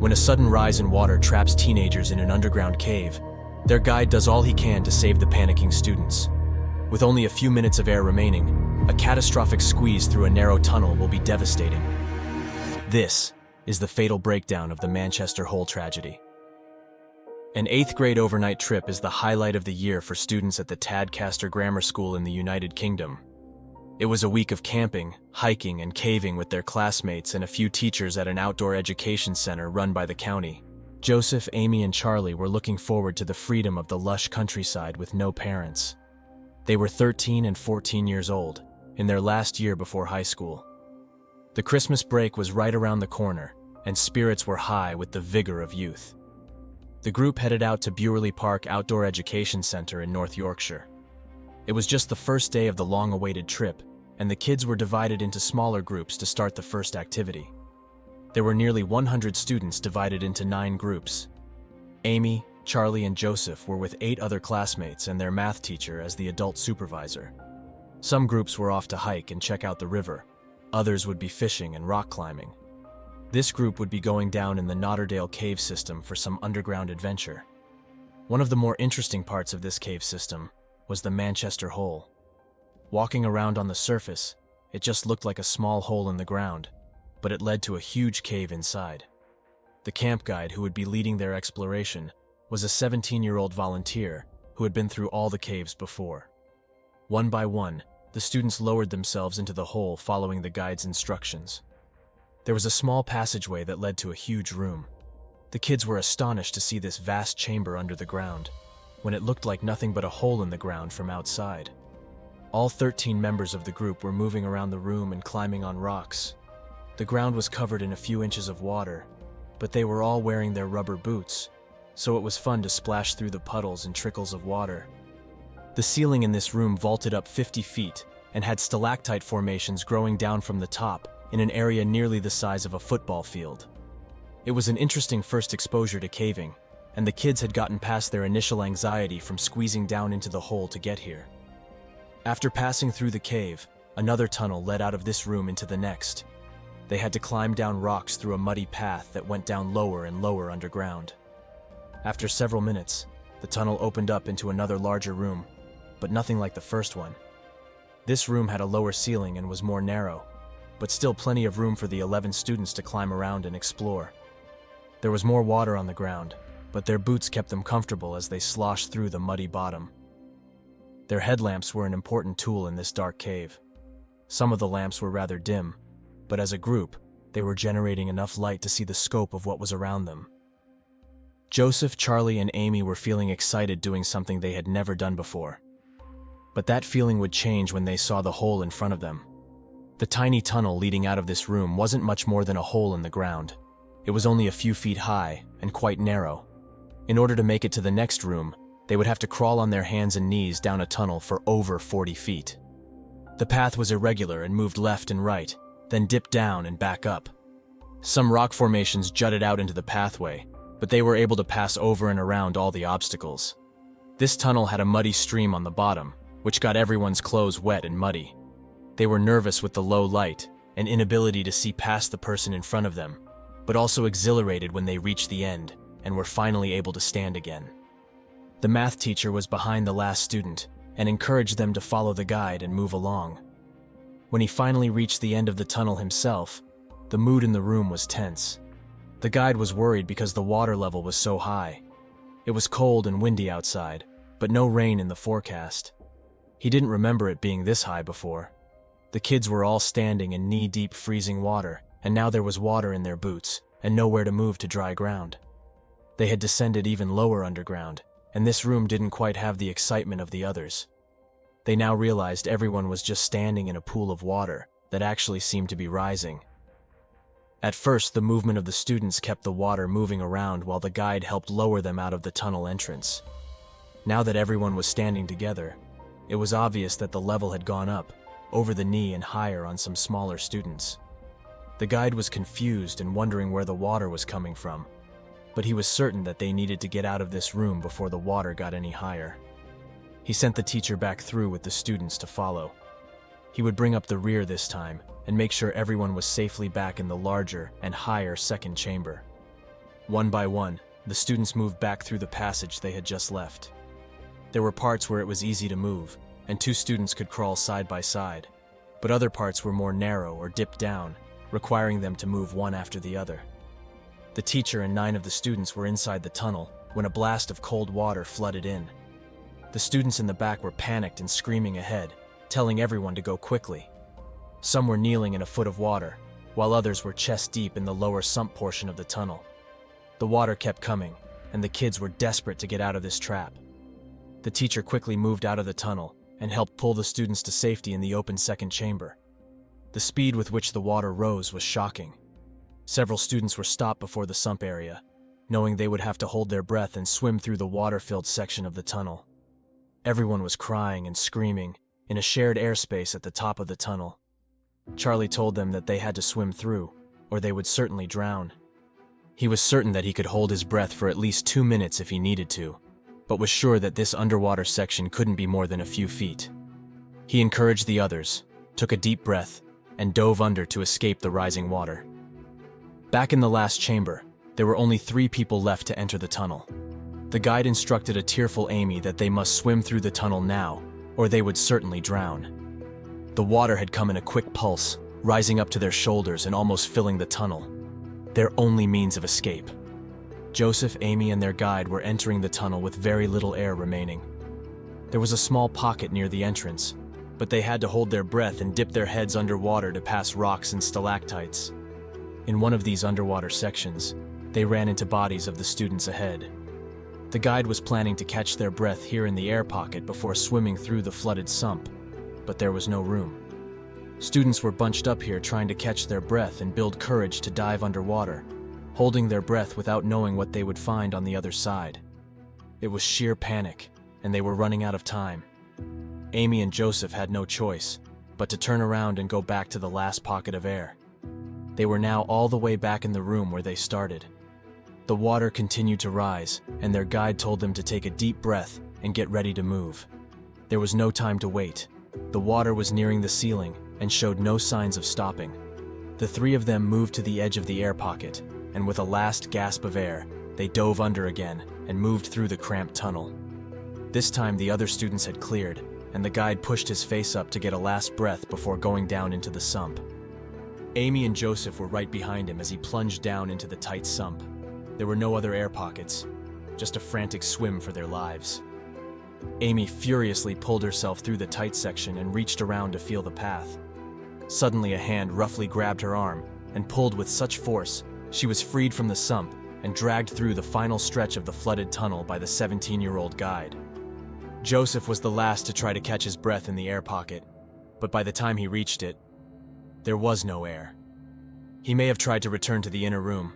when a sudden rise in water traps teenagers in an underground cave, their guide does all he can to save the panicking students. With only a few minutes of air remaining, a catastrophic squeeze through a narrow tunnel will be devastating. This is the fatal breakdown of the Manchester Hole tragedy. An 8th grade overnight trip is the highlight of the year for students at the Tadcaster Grammar School in the United Kingdom. It was a week of camping, hiking, and caving with their classmates and a few teachers at an outdoor education center run by the county. Joseph, Amy, and Charlie were looking forward to the freedom of the lush countryside with no parents. They were 13 and 14 years old, in their last year before high school. The Christmas break was right around the corner, and spirits were high with the vigor of youth. The group headed out to Bewerley Park Outdoor Education Center in North Yorkshire. It was just the first day of the long-awaited trip, and the kids were divided into smaller groups to start the first activity. There were nearly 100 students divided into 9 groups. Amy, Charlie, and Joseph were with 8 other classmates and their math teacher as the adult supervisor. Some groups were off to hike and check out the river. Others would be fishing and rock climbing. This group would be going down in the Notterdale cave system for some underground adventure. One of the more interesting parts of this cave system was the Manchester Hole. Walking around on the surface, it just looked like a small hole in the ground, but it led to a huge cave inside. The camp guide who would be leading their exploration was a 17-year-old volunteer who had been through all the caves before. One by one, the students lowered themselves into the hole following the guide's instructions. There was a small passageway that led to a huge room. The kids were astonished to see this vast chamber under the ground, when it looked like nothing but a hole in the ground from outside. All 13 members of the group were moving around the room and climbing on rocks. The ground was covered in a few inches of water, but they were all wearing their rubber boots, so it was fun to splash through the puddles and trickles of water. The ceiling in this room vaulted up 50 feet and had stalactite formations growing down from the top in an area nearly the size of a football field. It was an interesting first exposure to caving, and the kids had gotten past their initial anxiety from squeezing down into the hole to get here. After passing through the cave, another tunnel led out of this room into the next. They had to climb down rocks through a muddy path that went down lower and lower underground. After several minutes, the tunnel opened up into another larger room, but nothing like the first one. This room had a lower ceiling and was more narrow, but still plenty of room for the 11 students to climb around and explore. There was more water on the ground, but their boots kept them comfortable as they sloshed through the muddy bottom. Their headlamps were an important tool in this dark cave. Some of the lamps were rather dim, but as a group, they were generating enough light to see the scope of what was around them. Joseph, Charlie, and Amy were feeling excited doing something they had never done before. But that feeling would change when they saw the hole in front of them. The tiny tunnel leading out of this room wasn't much more than a hole in the ground. It was only a few feet high and quite narrow. In order to make it to the next room, they would have to crawl on their hands and knees down a tunnel for over 40 feet. The path was irregular and moved left and right, then dipped down and back up. Some rock formations jutted out into the pathway, but they were able to pass over and around all the obstacles. This tunnel had a muddy stream on the bottom, which got everyone's clothes wet and muddy. They were nervous with the low light and inability to see past the person in front of them, but also exhilarated when they reached the end and were finally able to stand again. The math teacher was behind the last student and encouraged them to follow the guide and move along. When he finally reached the end of the tunnel himself, the mood in the room was tense. The guide was worried because the water level was so high. It was cold and windy outside, but no rain in the forecast. He didn't remember it being this high before. The kids were all standing in knee-deep freezing water, and now there was water in their boots and nowhere to move to dry ground. They had descended even lower underground, and this room didn't quite have the excitement of the others. They now realized everyone was just standing in a pool of water that actually seemed to be rising. At first, the movement of the students kept the water moving around while the guide helped lower them out of the tunnel entrance. Now that everyone was standing together, it was obvious that the level had gone up, over the knee and higher on some smaller students. The guide was confused and wondering where the water was coming from, but he was certain that they needed to get out of this room before the water got any higher. He sent the teacher back through with the students to follow. He would bring up the rear this time and make sure everyone was safely back in the larger and higher second chamber. One by one, the students moved back through the passage they had just left. There were parts where it was easy to move, and two students could crawl side by side, but other parts were more narrow or dipped down, requiring them to move one after the other. The teacher and 9 of the students were inside the tunnel when a blast of cold water flooded in. The students in the back were panicked and screaming ahead, telling everyone to go quickly. Some were kneeling in a foot of water, while others were chest deep in the lower sump portion of the tunnel. The water kept coming, and the kids were desperate to get out of this trap. The teacher quickly moved out of the tunnel and helped pull the students to safety in the open second chamber. The speed with which the water rose was shocking. Several students were stopped before the sump area, knowing they would have to hold their breath and swim through the water-filled section of the tunnel. Everyone was crying and screaming in a shared airspace at the top of the tunnel. Charlie told them that they had to swim through, or they would certainly drown. He was certain that he could hold his breath for at least 2 minutes if he needed to, but was sure that this underwater section couldn't be more than a few feet. He encouraged the others, took a deep breath, and dove under to escape the rising water. Back in the last chamber, there were only 3 people left to enter the tunnel. The guide instructed a tearful Amy that they must swim through the tunnel now, or they would certainly drown. The water had come in a quick pulse, rising up to their shoulders and almost filling the tunnel. Their only means of escape. Joseph, Amy, and their guide were entering the tunnel with very little air remaining. There was a small pocket near the entrance, but they had to hold their breath and dip their heads underwater to pass rocks and stalactites. In one of these underwater sections, they ran into bodies of the students ahead. The guide was planning to catch their breath here in the air pocket before swimming through the flooded sump, but there was no room. Students were bunched up here trying to catch their breath and build courage to dive underwater, holding their breath without knowing what they would find on the other side. It was sheer panic, and they were running out of time. Amy and Joseph had no choice but to turn around and go back to the last pocket of air. They were now all the way back in the room where they started. The water continued to rise, and their guide told them to take a deep breath and get ready to move. There was no time to wait. The water was nearing the ceiling and showed no signs of stopping. The 3 of them moved to the edge of the air pocket, and with a last gasp of air, they dove under again and moved through the cramped tunnel. This time the other students had cleared, and the guide pushed his face up to get a last breath before going down into the sump. Amy and Joseph were right behind him as he plunged down into the tight sump. There were no other air pockets, just a frantic swim for their lives. Amy furiously pulled herself through the tight section and reached around to feel the path. Suddenly a hand roughly grabbed her arm and pulled with such force, she was freed from the sump and dragged through the final stretch of the flooded tunnel by the 17-year-old guide. Joseph was the last to try to catch his breath in the air pocket, but by the time he reached it, there was no air. He may have tried to return to the inner room,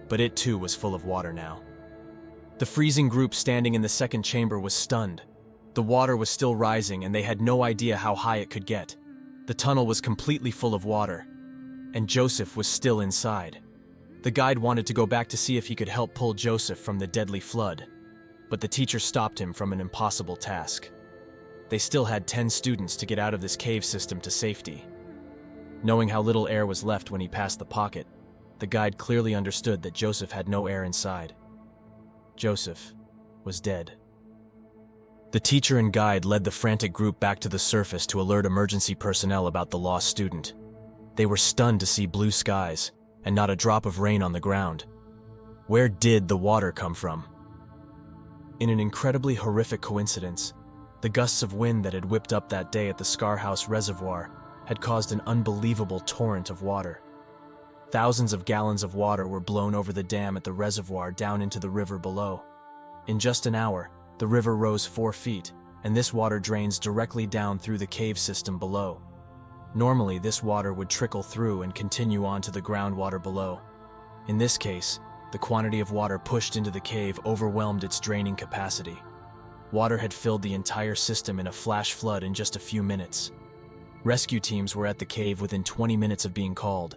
but it too was full of water now. The freezing group standing in the second chamber was stunned. The water was still rising and they had no idea how high it could get. The tunnel was completely full of water, and Joseph was still inside. The guide wanted to go back to see if he could help pull Joseph from the deadly flood, but the teacher stopped him from an impossible task. They still had 10 students to get out of this cave system to safety. Knowing how little air was left when he passed the pocket, the guide clearly understood that Joseph had no air inside. Joseph was dead. The teacher and guide led the frantic group back to the surface to alert emergency personnel about the lost student. They were stunned to see blue skies and not a drop of rain on the ground. Where did the water come from? In an incredibly horrific coincidence, the gusts of wind that had whipped up that day at the Scar House Reservoir had caused an unbelievable torrent of water. Thousands of gallons of water were blown over the dam at the reservoir down into the river below. In just an hour, the river rose 4 feet, and this water drains directly down through the cave system below. Normally, this water would trickle through and continue on to the groundwater below. In this case, the quantity of water pushed into the cave overwhelmed its draining capacity. Water had filled the entire system in a flash flood in just a few minutes. Rescue teams were at the cave within 20 minutes of being called,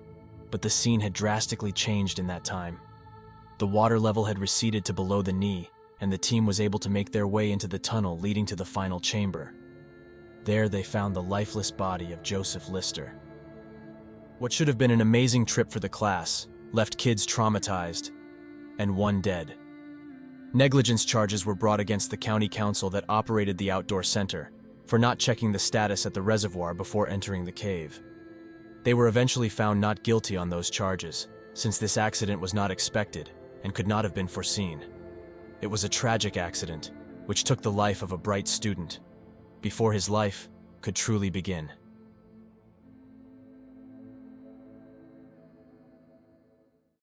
but the scene had drastically changed in that time. The water level had receded to below the knee, and the team was able to make their way into the tunnel leading to the final chamber. There they found the lifeless body of Joseph Lister. What should have been an amazing trip for the class left kids traumatized. and 1 dead. Negligence charges were brought against the county council that operated the outdoor center for not checking the status at the reservoir before entering the cave. They were eventually found not guilty on those charges, since this accident was not expected and could not have been foreseen. It was a tragic accident, which took the life of a bright student, before his life could truly begin.